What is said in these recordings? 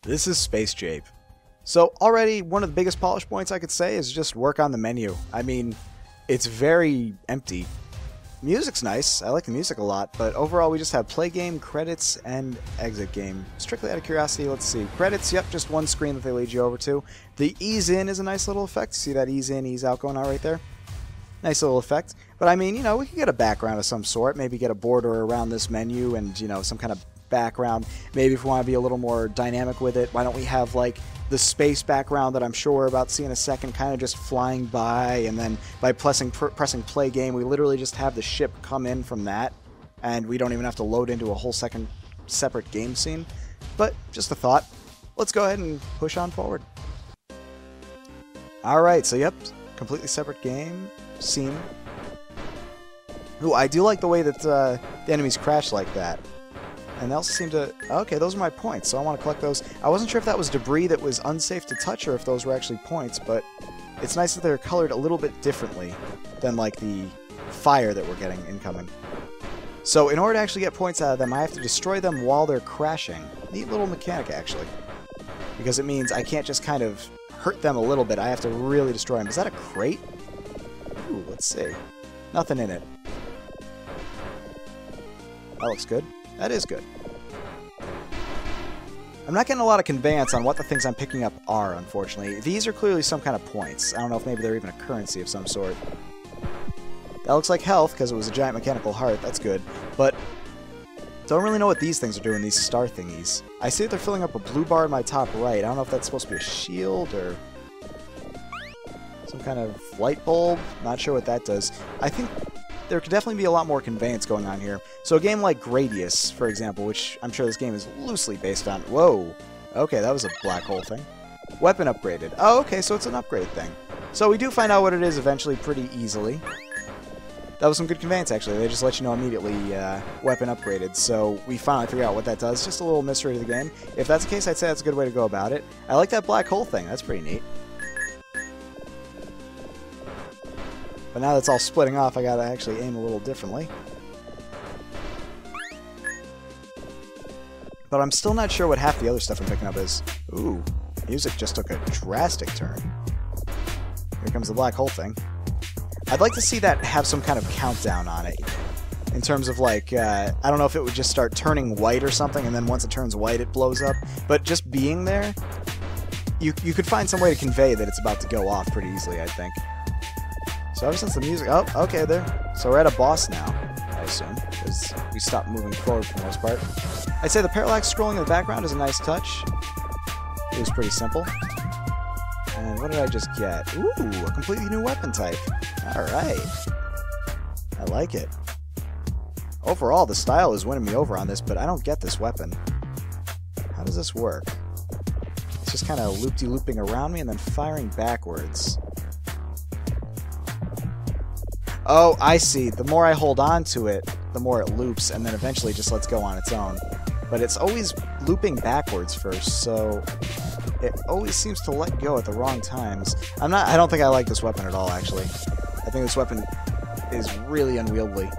This is Space Jape. So already one of the biggest polish points I could say is just work on the menu. I mean, it's very empty. Music's nice, I like the music a lot, but overall we just have play game, credits, and exit game. Strictly out of curiosity, let's see. Credits, yep, just one screen that they lead you over to. The ease in is a nice little effect. See that ease in, ease out going on right there? Nice little effect. But I mean, you know, we could get a background of some sort, maybe get a border around this menu and, you know, some kind of background. Maybe if we want to be a little more dynamic with it, why don't we have like the space background that I'm sure we're about to see in a second kind of just flying by, and then by pressing play game we literally just have the ship come in from that and we don't even have to load into a whole second separate game scene. But just a thought. Let's go ahead and push on forward. Alright, so yep, completely separate game scene. Ooh, I do like the way that the enemies crash like that. And they also seem to... Okay, those are my points, so I want to collect those. I wasn't sure if that was debris that was unsafe to touch or if those were actually points, but it's nice that they're colored a little bit differently than, like, the fire that we're getting incoming. So in order to actually get points out of them, I have to destroy them while they're crashing. Neat little mechanic, actually. Because it means I can't just kind of hurt them a little bit. I have to really destroy them. Is that a crate? Ooh, let's see. Nothing in it. That looks good. That is good. I'm not getting a lot of conveyance on what the things I'm picking up are, unfortunately. These are clearly some kind of points. I don't know if maybe they're even a currency of some sort. That looks like health, because it was a giant mechanical heart. That's good. But don't really know what these things are doing, these star thingies. I see that they're filling up a blue bar in my top right. I don't know if that's supposed to be a shield or some kind of light bulb. Not sure what that does. I think there could definitely be a lot more conveyance going on here. So a game like Gradius, for example, which I'm sure this game is loosely based on... Whoa! Okay, that was a black hole thing. Weapon upgraded. Oh, okay, so it's an upgrade thing. So we do find out what it is eventually pretty easily. That was some good conveyance, actually. They just let you know immediately, weapon upgraded. So we finally figure out what that does. Just a little mystery to the game. If that's the case, I'd say that's a good way to go about it. I like that black hole thing. That's pretty neat. But now that's all splitting off, I gotta actually aim a little differently. But I'm still not sure what half the other stuff I'm picking up is. Ooh, music just took a drastic turn. Here comes the black hole thing. I'd like to see that have some kind of countdown on it. In terms of like, I don't know if it would just start turning white or something, and then once it turns white it blows up. But just being there, you could find some way to convey that it's about to go off pretty easily, I think. So ever since the music... Oh, okay, there. So we're at a boss now, I assume, because we stopped moving forward for the most part. I'd say the parallax scrolling in the background is a nice touch. It was pretty simple. And what did I just get? Ooh, a completely new weapon type. Alright. I like it. Overall, the style is winning me over on this, but I don't get this weapon. How does this work? It's just kind of loop-de-looping around me and then firing backwards. Oh, I see. The more I hold on to it, the more it loops, and then eventually just lets go on its own. But it's always looping backwards first, so it always seems to let go at the wrong times. I don't think I like this weapon at all, actually. I think this weapon is really unwieldy.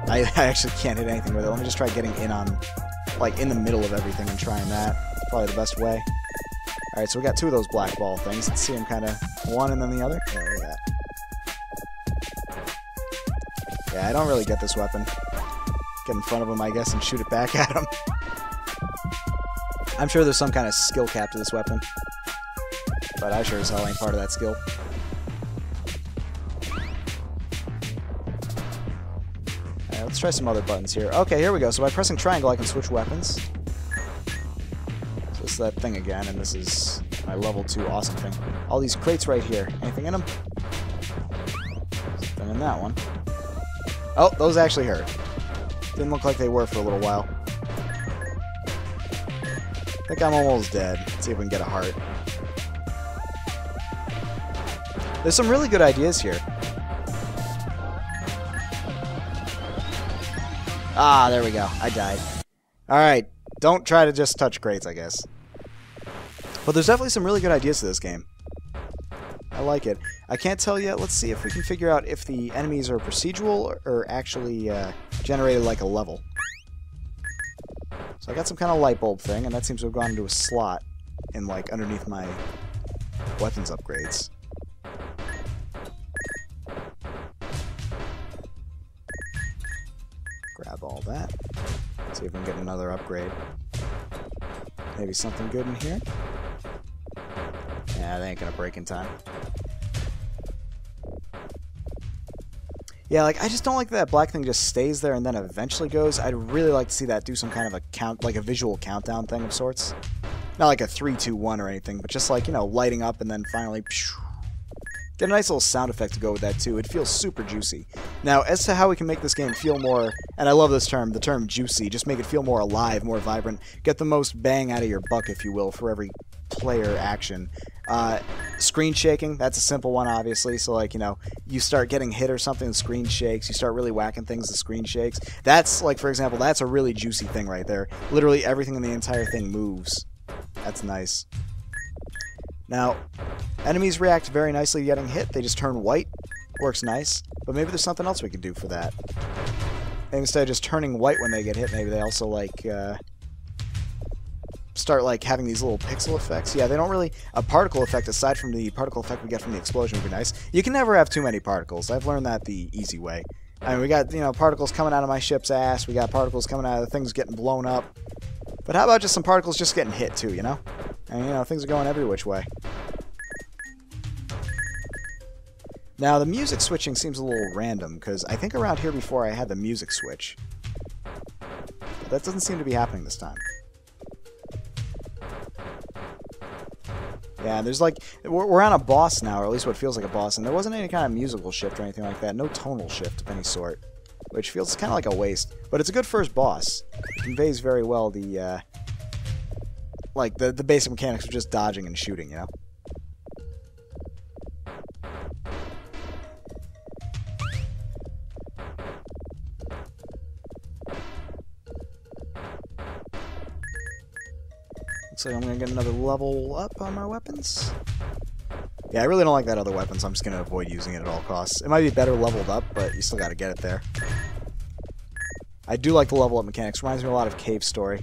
I actually can't hit anything with it. Let me just try getting in on, like, in the middle of everything and trying that. Probably the best way. Alright, so we got two of those black ball things. Let's see them kind of one and then the other. Yeah, look at that. Yeah, I don't really get this weapon. Get in front of him, I guess, and shoot it back at him. I'm sure there's some kind of skill cap to this weapon. But I sure as hell ain't part of that skill. Alright, let's try some other buttons here. Okay, here we go. So by pressing triangle, I can switch weapons. So it's that thing again, and this is my level 2 awesome thing. All these crates right here. Anything in them? Something in that one. Oh, those actually hurt. Didn't look like they were for a little while. I think I'm almost dead. Let's see if we can get a heart. There's some really good ideas here. Ah, there we go. I died. Alright, don't try to just touch crates, I guess. But there's definitely some really good ideas to this game. I like it. I can't tell yet. Let's see if we can figure out if the enemies are procedural or actually generated like a level. So I got some kind of light bulb thing, and that seems to have gone into a slot in, like, underneath my weapons upgrades. Grab all that. See if we can get another upgrade. Maybe something good in here? Yeah, they ain't gonna break in time. Yeah, like, I just don't like that black thing just stays there and then eventually goes. I'd really like to see that do some kind of a count, like a visual countdown thing of sorts. Not like a 3, 2, 1 or anything, but just like, you know, lighting up and then finally... Get a nice little sound effect to go with that, too. It feels super juicy. Now, as to how we can make this game feel more... And I love this term, the term juicy. Just make it feel more alive, more vibrant. Get the most bang out of your buck, if you will, for every player action. Screen shaking, that's a simple one, obviously. So, like, you know, you start getting hit or something, the screen shakes. You start really whacking things, the screen shakes. That's, like, for example, that's a really juicy thing right there. Literally everything in the entire thing moves. That's nice. Now, enemies react very nicely to getting hit. They just turn white. Works nice. But maybe there's something else we can do for that. And instead of just turning white when they get hit, maybe they also, like, start, like, having these little pixel effects. Yeah, they don't really... A particle effect, aside from the particle effect we get from the explosion, would be nice. You can never have too many particles. I've learned that the easy way. I mean, we got, you know, particles coming out of my ship's ass. We got particles coming out of the things getting blown up. But how about just some particles just getting hit, too, you know? And, you know, things are going every which way. Now, the music switching seems a little random, because I think around here before I had the music switch. But that doesn't seem to be happening this time. Yeah, there's like... We're on a boss now, or at least what feels like a boss, and there wasn't any kind of musical shift or anything like that. No tonal shift of any sort. Which feels kind of like a waste. But it's a good first boss. It conveys very well the, like, the basic mechanics of just dodging and shooting, you know? Looks like I'm going to get another level up on my weapons. Yeah, I really don't like that other weapon, so I'm just going to avoid using it at all costs. It might be better leveled up, but you still got to get it there. I do like the level up mechanics. Reminds me a lot of Cave Story.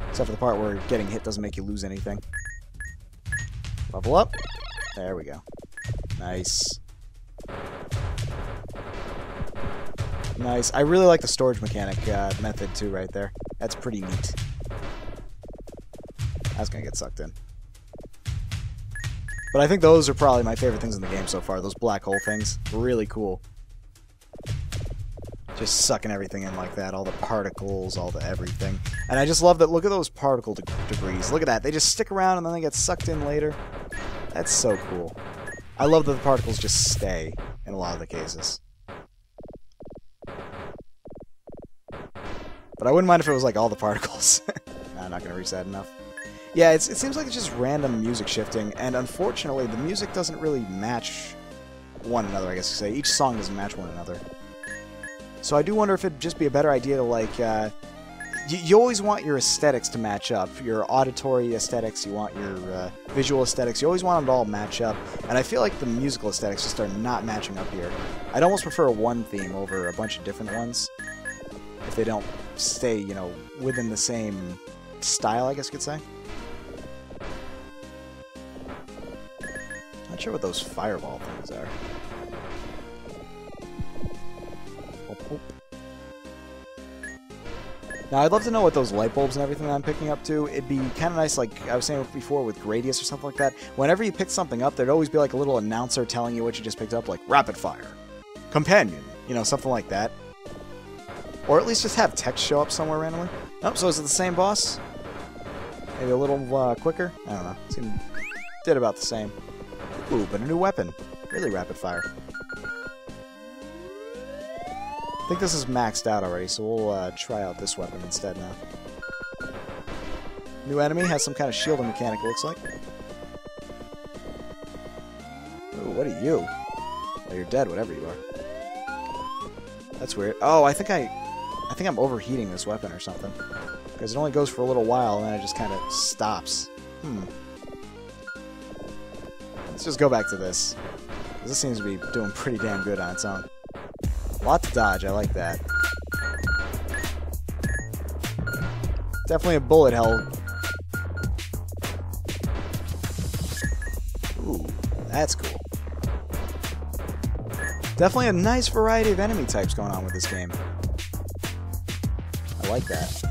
Except for the part where getting hit doesn't make you lose anything. Level up. There we go. Nice. Nice. I really like the storage mechanic method, too, right there. That's pretty neat. That's going to get sucked in. But I think those are probably my favorite things in the game so far. Those black hole things. Really cool. Just sucking everything in like that. All the particles, all the everything. And I just love that. Look at those particle debris. Look at that. They just stick around and then they get sucked in later. That's so cool. I love that the particles just stay in a lot of the cases. But I wouldn't mind if it was like all the particles. Nah, I'm not going to reach that enough. Yeah, it seems like it's just random music shifting, and unfortunately, the music doesn't really match one another, I guess you could say. Each song doesn't match one another. So I do wonder if it'd just be a better idea to, like, you always want your aesthetics to match up. Your auditory aesthetics, you want your visual aesthetics, you always want them to all match up. And I feel like the musical aesthetics just are not matching up here. I'd almost prefer one theme over a bunch of different ones, if they don't stay, you know, within the same style, I guess you could say. Not sure what those fireball things are. Now, I'd love to know what those light bulbs and everything that I'm picking up to. It'd be kind of nice, like I was saying before, with Gradius or something like that. Whenever you pick something up, there'd always be like a little announcer telling you what you just picked up, like Rapid Fire, Companion, you know, something like that. Or at least just have text show up somewhere randomly. Oh, so is it the same boss? Maybe a little quicker? I don't know. Did about the same. Ooh, but a new weapon. Really rapid fire. I think this is maxed out already, so we'll try out this weapon instead now. New enemy has some kind of shielding mechanic, it looks like. Ooh, what are you? Well, you're dead, whatever you are. That's weird. Oh, I think I'm overheating this weapon or something. Because it only goes for a little while, and then it just kind of stops. Let's just go back to this. This seems to be doing pretty damn good on its own. A lot to dodge, I like that. Definitely a bullet hell. Ooh, that's cool. Definitely a nice variety of enemy types going on with this game. I like that.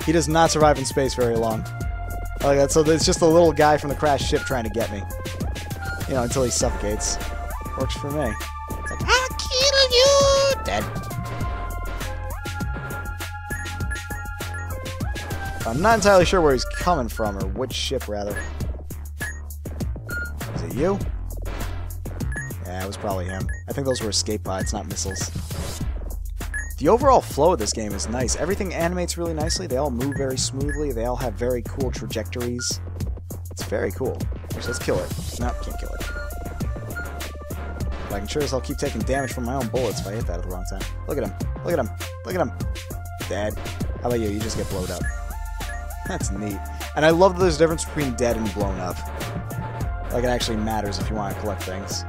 He does not survive in space very long. I like that. So it's just a little guy from the crashed ship trying to get me. You know, until he suffocates. Works for me. It's like, I'll kill you! Dead. I'm not entirely sure where he's coming from, or which ship, rather. Is it you? Yeah, it was probably him. I think those were escape pods, not missiles. The overall flow of this game is nice. Everything animates really nicely. They all move very smoothly. They all have very cool trajectories. It's very cool. Actually, let's kill it. No, can't kill it. But I can sure as hell keep taking damage from my own bullets if I hit that at the wrong time. Look at him. Look at him. Look at him. Dead. How about you? You just get blowed up. That's neat. And I love that there's a difference between dead and blown up. Like, it actually matters if you want to collect things.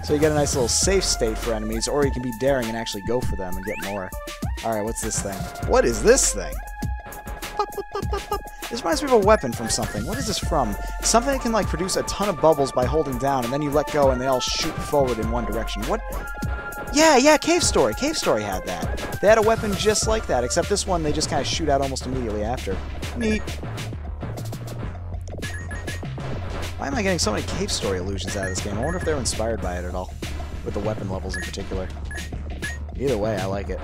So you get a nice little safe state for enemies, or you can be daring and actually go for them and get more. Alright, what's this thing? What is this thing? Pop, pop, pop, pop, pop. This reminds me of a weapon from something. What is this from? Something that can, like, produce a ton of bubbles by holding down, and then you let go and they all shoot forward in one direction. What? Yeah, Cave Story. Cave Story had that. They had a weapon just like that, except this one they just kind of shoot out almost immediately after. Neat. Why am I getting so many Cave Story illusions out of this game? I wonder if they're inspired by it at all, with the weapon levels in particular. Either way, I like it.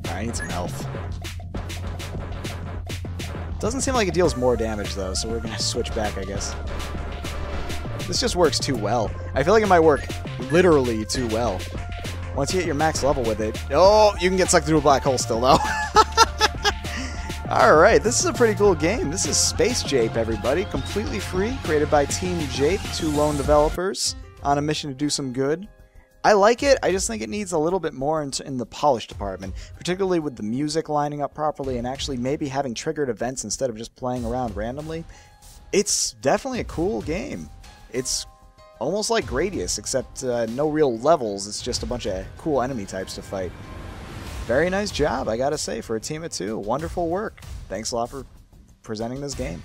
Alright, I need some health. Doesn't seem like it deals more damage, though, so we're gonna switch back, I guess. This just works too well. I feel like it might work literally too well. Once you hit your max level with it... Oh, you can get sucked through a black hole still, though. Alright, this is a pretty cool game. This is Space Jape, everybody. Completely free, created by Team Jape, 2 lone developers, on a mission to do some good. I like it, I just think it needs a little bit more in the polish department, particularly with the music lining up properly and actually maybe having triggered events instead of just playing around randomly. It's definitely a cool game. It's almost like Gradius, except no real levels, it's just a bunch of cool enemy types to fight. Very nice job, I gotta say, for a team of 2. Wonderful work. Thanks a lot for presenting this game.